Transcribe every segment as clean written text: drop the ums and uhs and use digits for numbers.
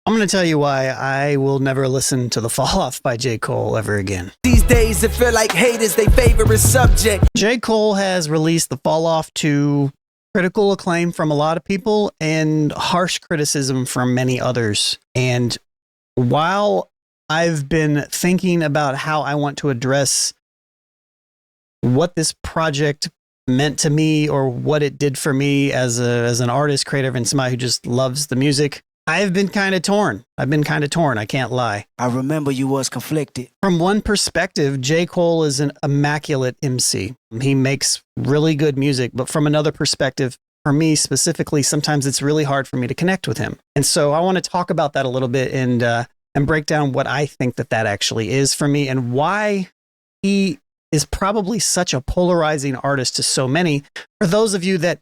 I'm going to tell you why I will never listen to the Falloff by J. Cole ever again. These days it feel like hate is their favorite subject. J. Cole has released the Falloff to critical acclaim from a lot of people and harsh criticism from many others. And while I've been thinking about how I want to address what this project meant to me or what it did for me as an artist, creator, and somebody who just loves the music, I've been kind of torn. I can't lie. I remember you was conflicted. From one perspective, J. Cole is an immaculate MC. He makes really good music, but from another perspective, for me specifically, sometimes it's really hard for me to connect with him. And so I want to talk about that a little bit and break down what I think that actually is for me and why he is probably such a polarizing artist to so many. For those of you that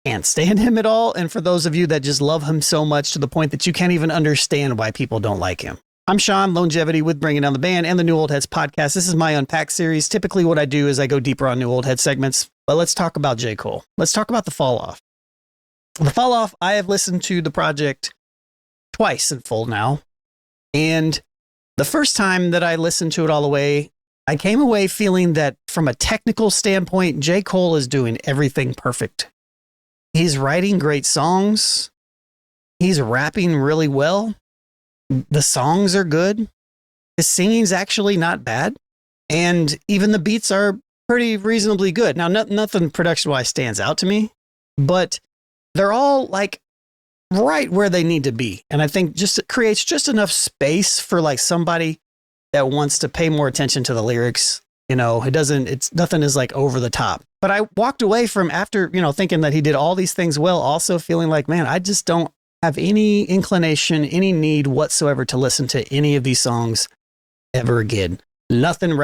can't stand him at all, and for those of you that just love him so much to the point that you can't even understand why people don't like him. I'm Sean, Lonegevity with Bringing Down the Band and the New Old Heads podcast. This is my Unpacked series. Typically what I do is I go deeper on New Old Head segments, but let's talk about J. Cole. Let's talk about the Falloff. The Falloff, I have listened to the project twice in full now. And the first time that I listened to it all the way, I came away feeling that from a technical standpoint, J. Cole is doing everything perfect. He's writing great songs. He's rapping really well. The songs are good. His singing's actually not bad. And even the beats are pretty reasonably good. Now, nothing production-wise stands out to me, but they're all like right where they need to be. And I think just it creates just enough space for like somebody that wants to pay more attention to the lyrics. You know, nothing is like over the top. But I walked away from after, thinking that he did all these things well, also feeling like, man, I just don't have any inclination, any need whatsoever to listen to any of these songs ever again. Nothing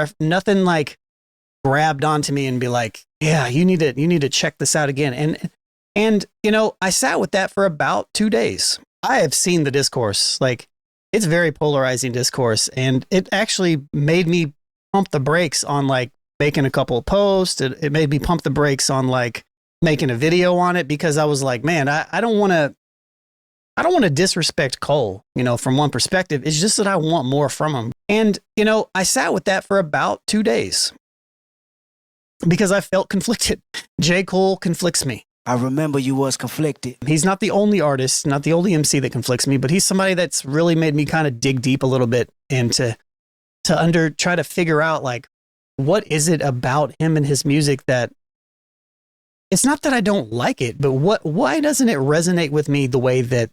like grabbed onto me and be like, yeah, you need to check this out again. And I sat with that for about 2 days. I have seen the discourse. Like, it's very polarizing discourse, and it actually made me pump the brakes on like making a couple of posts. It made me pump the brakes on like making a video on it, because I was like, man, I don't want to disrespect Cole, from one perspective. It's just that I want more from him. And, I sat with that for about 2 days because I felt conflicted. J. Cole conflicts me. I remember you was conflicted. He's not the only artist, not the only MC that conflicts me, but he's somebody that's really made me kind of dig deep a little bit and to try to figure out like, what is it about him and his music that it's not that I don't like it, but why doesn't it resonate with me the way that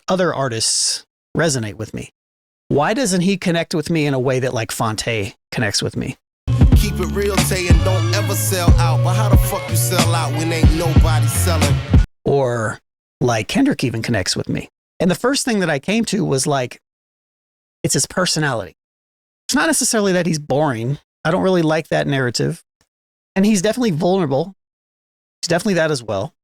other artists resonate with me? Why doesn't he connect with me in a way that like Fonte connects with me? Keep it real, Tay, and don't ever sell out. But how the fuck you sell out when ain't nobody selling? Or like Kendrick even connects with me. And the first thing that I came to was like, it's his personality. It's not necessarily that he's boring. I don't really like that narrative. And he's definitely vulnerable. He's definitely that as well.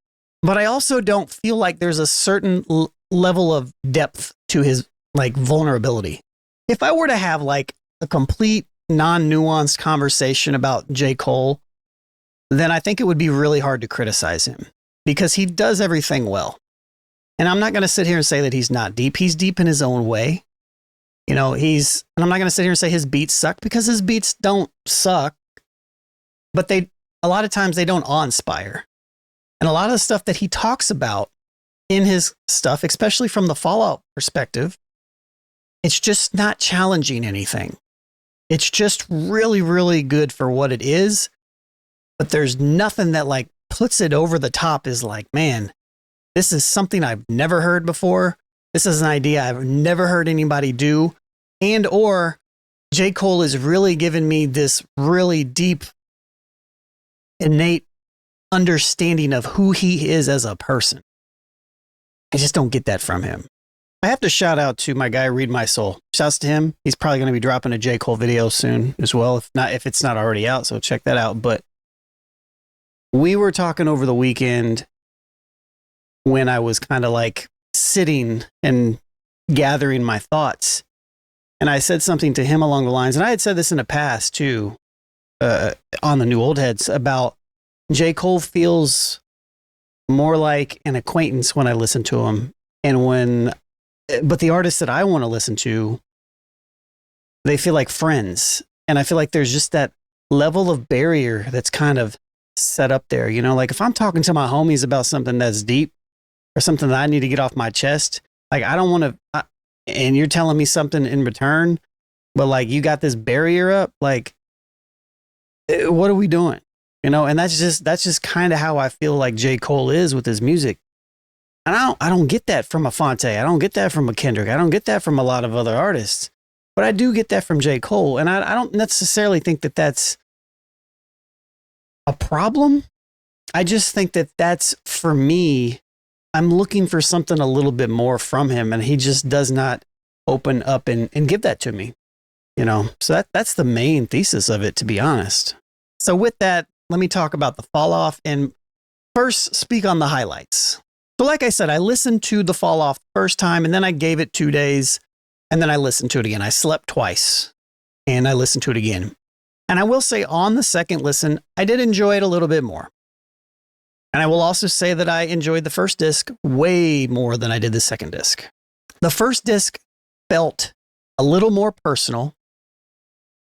But I also don't feel like there's a certain level of depth to his like vulnerability. If I were to have like a complete non-nuanced conversation about J. Cole, then I think it would be really hard to criticize him because he does everything well. And I'm not going to sit here and say that he's not deep. He's deep in his own way. And I'm not going to sit here and say his beats suck, because his beats don't suck, but a lot of times they don't awe-inspire. And a lot of the stuff that he talks about in his stuff, especially from the Fallout perspective, it's just not challenging anything. It's just really, really good for what it is. But there's nothing that like puts it over the top is like, man, this is something I've never heard before. This is an idea I've never heard anybody do. And or J. Cole is really giving me this really deep, innate understanding of who he is as a person. I just don't get that from him. I have to shout out to my guy, Read My Soul. Shouts to him. He's probably going to be dropping a J. Cole video soon as well, if it's not already out, so check that out. But we were talking over the weekend when I was kind of like sitting and gathering my thoughts. And I said something to him along the lines, and I had said this in the past too, on the New Old Heads, about J. Cole feels more like an acquaintance when I listen to him. And when But the artists that I want to listen to, they feel like friends. And I feel like there's just that level of barrier that's kind of set up there. You know, like if I'm talking to my homies about something that's deep or something that I need to get off my chest, like I don't want to, and you're telling me something in return, but like you got this barrier up, like what are we doing? You know, and that's just kind of how I feel like J. Cole is with his music. And I don't get that from a Fonte. I don't get that from a Kendrick. I don't get that from a lot of other artists. But I do get that from J. Cole. And I don't necessarily think that that's a problem. I just think that that's, for me, I'm looking for something a little bit more from him. And he just does not open up and give that to me. You know, so that's the main thesis of it, to be honest. So with that, let me talk about the Falloff and first speak on the highlights. So like I said, I listened to the Falloff the first time and then I gave it 2 days and then I listened to it again. I slept twice and I listened to it again. And I will say on the second listen, I did enjoy it a little bit more. And I will also say that I enjoyed the first disc way more than I did the second disc. The first disc felt a little more personal.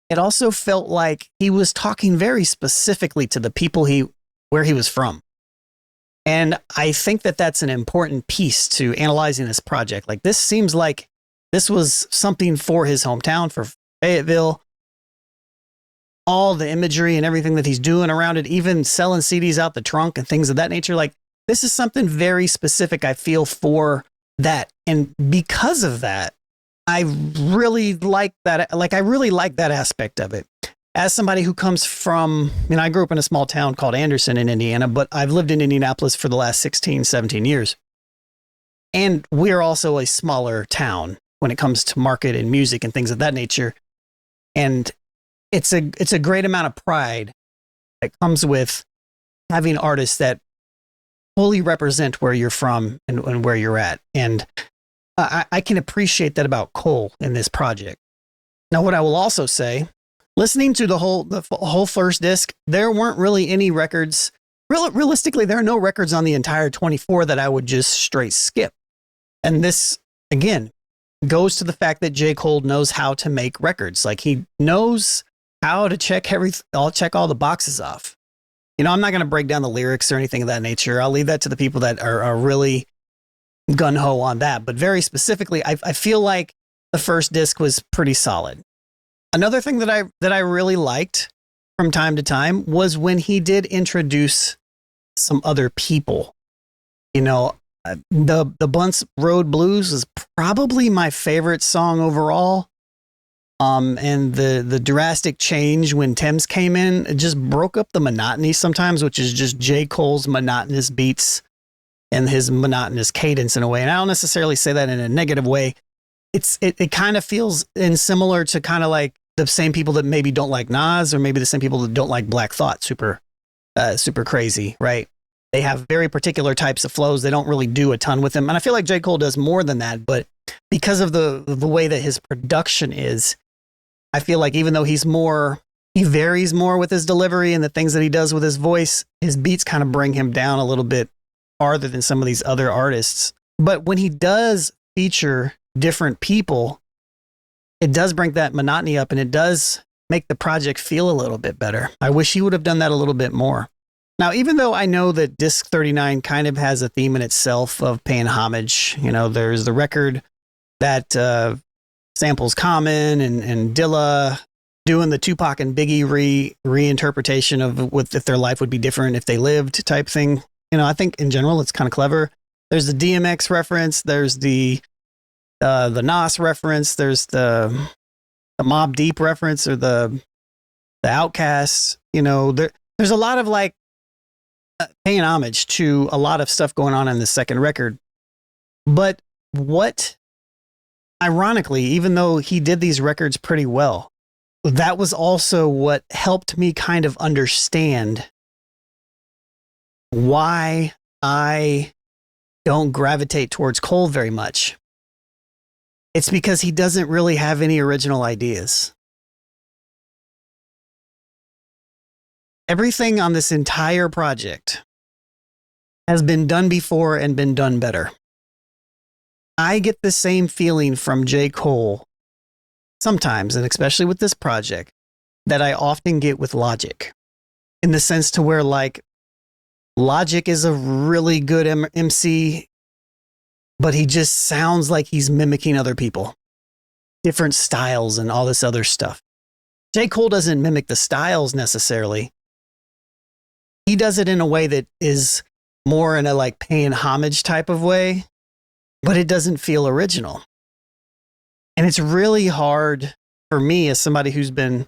It also felt like he was talking very specifically to the people where he was from. And I think that that's an important piece to analyzing this project. Like this seems like this was something for his hometown, for Fayetteville. All the imagery and everything that he's doing around it, even selling CDs out the trunk and things of that nature. Like this is something very specific, I feel, for that. And because of that, I really like that. Like I really like that aspect of it. As somebody who comes from, I grew up in a small town called Anderson in Indiana, but I've lived in Indianapolis for the last 16, 17 years. And we're also a smaller town when it comes to market and music and things of that nature. And it's a great amount of pride that comes with having artists that fully represent where you're from and where you're at. And I can appreciate that about Cole in this project. Now, what I will also say, listening to the whole first disc, there weren't really any records. Realistically, there are no records on the entire 24 that I would just straight skip. And this, again, goes to the fact that J. Cole knows how to make records. Like he knows how to check all the boxes off. You know, I'm not going to break down the lyrics or anything of that nature. I'll leave that to the people that are really gung-ho on that. But very specifically, I feel like the first disc was pretty solid. Another thing that I really liked from time to time was when he did introduce some other people. You know, the Bunts Road Blues is probably my favorite song overall. And the drastic change when 𝗕𝗥𝗡𝗚 came in, it just broke up the monotony sometimes, which is just J. Cole's monotonous beats and his monotonous cadence in a way. And I don't necessarily say that in a negative way. It kind of feels similar to kind of like the same people that maybe don't like Nas, or maybe the same people that don't like Black Thought, super crazy, right? They have very particular types of flows. They don't really do a ton with them. And I feel like J. Cole does more than that, but because of the way that his production is, I feel like even though he varies more with his delivery and the things that he does with his voice, his beats kind of bring him down a little bit farther than some of these other artists. But when he does feature different people, it does bring that monotony up and it does make the project feel a little bit better. I wish he would have done that a little bit more. Now, even though I know that disc 39 kind of has a theme in itself of paying homage, you know, there's the record that samples Common and Dilla doing the Tupac and Biggie reinterpretation of what if their life would be different if they lived type thing. You know, I think in general it's kind of clever. There's the DMX reference. There's the Nas reference. There's the Mobb Deep reference, or the Outkast. You know, there's a lot of like paying homage to a lot of stuff going on in the second record. But ironically, even though he did these records pretty well, that was also what helped me kind of understand why I don't gravitate towards Cole very much. It's because he doesn't really have any original ideas. Everything on this entire project has been done before and been done better. I get the same feeling from J. Cole sometimes, and especially with this project, that I often get with Logic, in the sense to where like Logic is a really good MC, but he just sounds like he's mimicking other people, different styles and all this other stuff. J. Cole doesn't mimic the styles necessarily. He does it in a way that is more in a like paying homage type of way, but it doesn't feel original. And it's really hard for me, as somebody who's been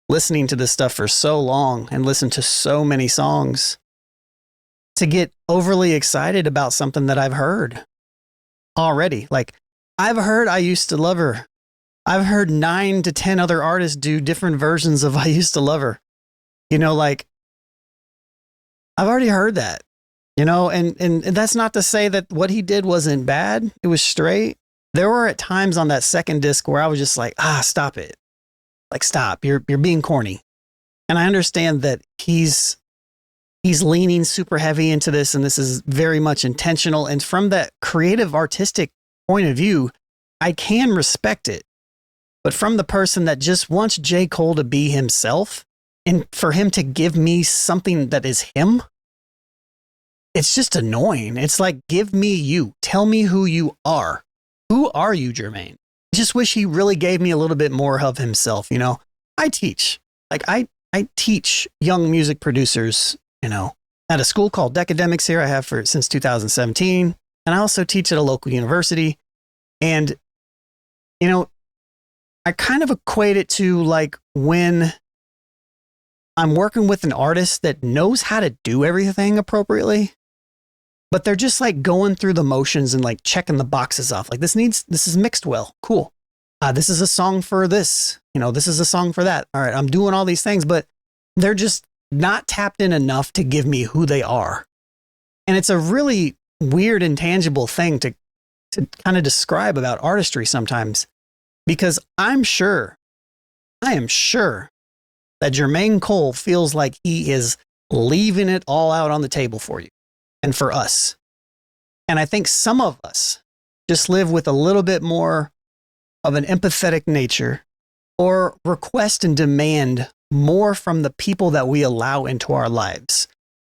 listening to this stuff for so long and listened to so many songs, to get overly excited about something that I've heard already. Like, I've heard I Used to Love Her. I've heard 9 to 10 other artists do different versions of I Used to Love Her. You know, like, I've already heard that, you know, and that's not to say that what he did wasn't bad. It was straight. There were at times on that second disc where I was just like, stop it. Like, stop. You're being corny. And I understand that he's leaning super heavy into this, and this is very much intentional. And from that creative, artistic point of view, I can respect it. But from the person that just wants J. Cole to be himself, and for him to give me something that is him, it's just annoying. It's like, give me you. Tell me who you are. Who are you, Jermaine? I just wish he really gave me a little bit more of himself. You know, I teach. Like, I teach young music producers, you know, at a school called 𝗕𝗥𝗡𝗚𝗓 here. I have since 2017. And I also teach at a local university. And, you know, I kind of equate it to like when I'm working with an artist that knows how to do everything appropriately, but they're just like going through the motions and like checking the boxes off. Like, this is mixed well. Cool. This is a song for this, you know, this is a song for that. All right. I'm doing all these things, but they're just not tapped in enough to give me who they are. And it's a really weird, intangible thing to kind of describe about artistry sometimes, because I am sure that Jermaine Cole feels like he is leaving it all out on the table for you and for us. And I think some of us just live with a little bit more of an empathetic nature, or request and demand more from the people that we allow into our lives.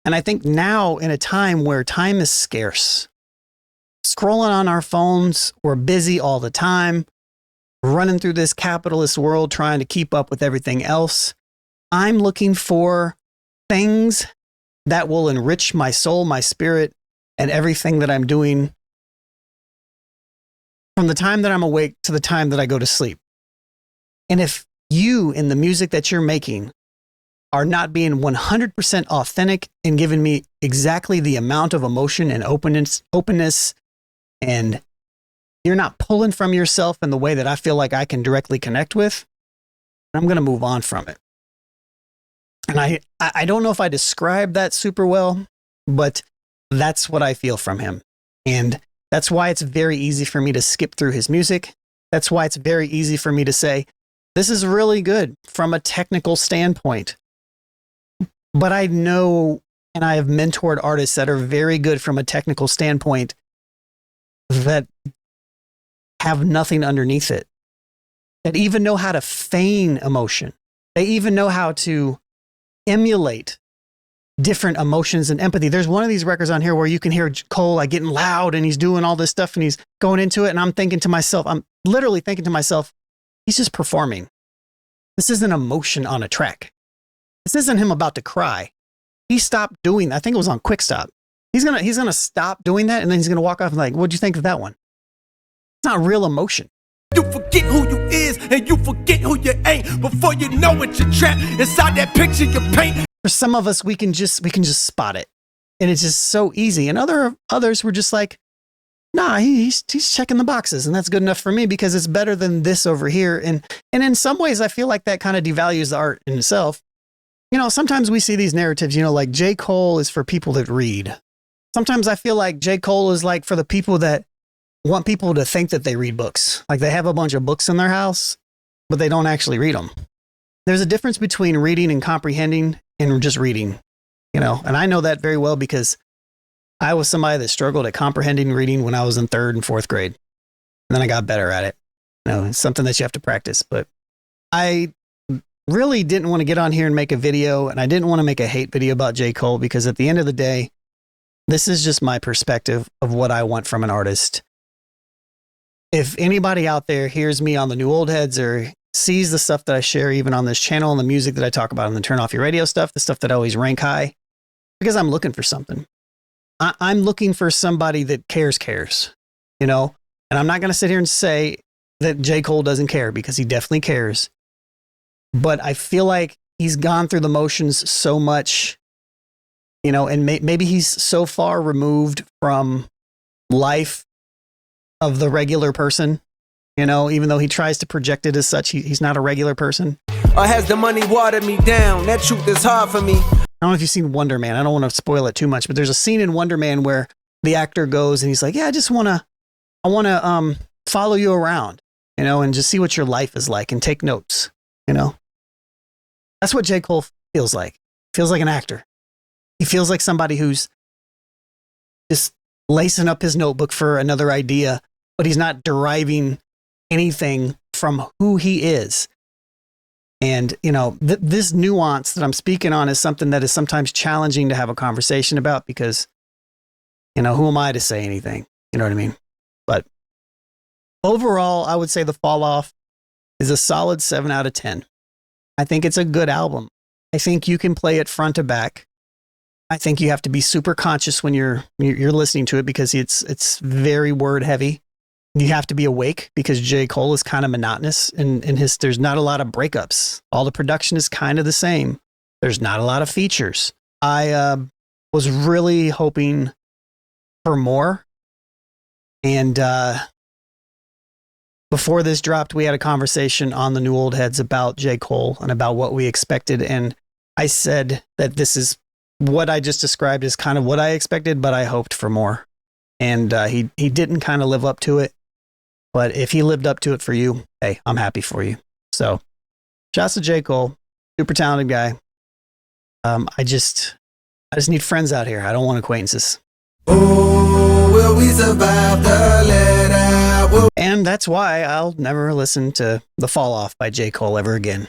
And I think now, in a time where time is scarce, scrolling on our phones, we're busy all the time, running through this capitalist world trying to keep up with everything else. I'm looking for things that will enrich my soul, my spirit, and everything that I'm doing from the time that I'm awake to the time that I go to sleep. And if you, in the music that you're making, are not being 100% authentic and giving me exactly the amount of emotion and openness, and you're not pulling from yourself in the way that I feel like I can directly connect with, I'm going to move on from it. And I don't know if I described that super well, but that's what I feel from him. And that's why it's very easy for me to skip through his music. That's why it's very easy for me to say, this is really good from a technical standpoint. But I know, and I have mentored artists that are very good from a technical standpoint that have nothing underneath it, that even know how to feign emotion. They even know how to emulate different emotions and empathy. There's one of these records on here where you can hear Cole like getting loud and he's doing all this stuff and he's going into it. And I'm literally thinking to myself, he's just performing. This isn't emotion on a track. This isn't him about to cry. He stopped doing that. I think it was on Quick Stop. He's gonna stop doing that, and then he's gonna walk off and like, what'd you think of that one? It's not real emotion. You forget who you is and you forget who you ain't. Before you know it, you're trapped inside that picture you paint. For some of us, we can just spot it, and it's just so easy. And others were just like, nah, he's checking the boxes, and that's good enough for me because it's better than this over here. And in some ways, I feel like that kind of devalues the art in itself. You know, sometimes we see these narratives, you know, like J. Cole is for people that read. Sometimes I feel like J. Cole is like for the people that want people to think that they read books. Like they have a bunch of books in their house, but they don't actually read them. There's a difference between reading and comprehending and just reading, you know, and I know that very well because I was somebody that struggled at comprehending reading when I was in 3rd and 4th grade. And then I got better at it. It's something that you have to practice. But I really didn't want to get on here and make a video, and I didn't want to make a hate video about J. Cole, because at the end of the day, this is just my perspective of what I want from an artist. If anybody out there hears me on the New Old Heads or sees the stuff that I share even on this channel and the music that I talk about on the Turn Off Your Radio stuff, the stuff that I always rank high, because I'm looking for something. I'm looking for somebody that cares, and I'm not going to sit here and say that J. Cole doesn't care, because he definitely cares. But I feel like he's gone through the motions so much, and maybe he's so far removed from life of the regular person, even though he tries to project it as such, he's not a regular person. Or has the money watered me down? That truth is hard for me. I don't know if you've seen Wonder Man. I don't want to spoil it too much, but there's a scene in Wonder Man where the actor goes and he's like, yeah, I want to follow you around, and just see what your life is like and take notes, That's what J. Cole feels like. Feels like an actor. He feels like somebody who's just lacing up his notebook for another idea, but he's not deriving anything from who he is. And, this nuance that I'm speaking on is something that is sometimes challenging to have a conversation about, because, who am I to say anything? You know what I mean? But overall, I would say the Falloff is a solid 7 out of 10. I think it's a good album. I think you can play it front to back. I think you have to be super conscious when you're listening to it, because it's very word heavy. You have to be awake, because J. Cole is kind of monotonous in his, there's not a lot of breakups. All the production is kind of the same. There's not a lot of features. I was really hoping for more. And before this dropped, we had a conversation on the New Old Heads about J. Cole and about what we expected. And I said that this is what I just described as kind of what I expected, but I hoped for more. And he didn't kind of live up to it. But if he lived up to it for you, hey, I'm happy for you. So, shouts to J. Cole, super talented guy. I just need friends out here. I don't want acquaintances. Oh, will we survive the letter? And that's why I'll never listen to The Falloff by J. Cole ever again.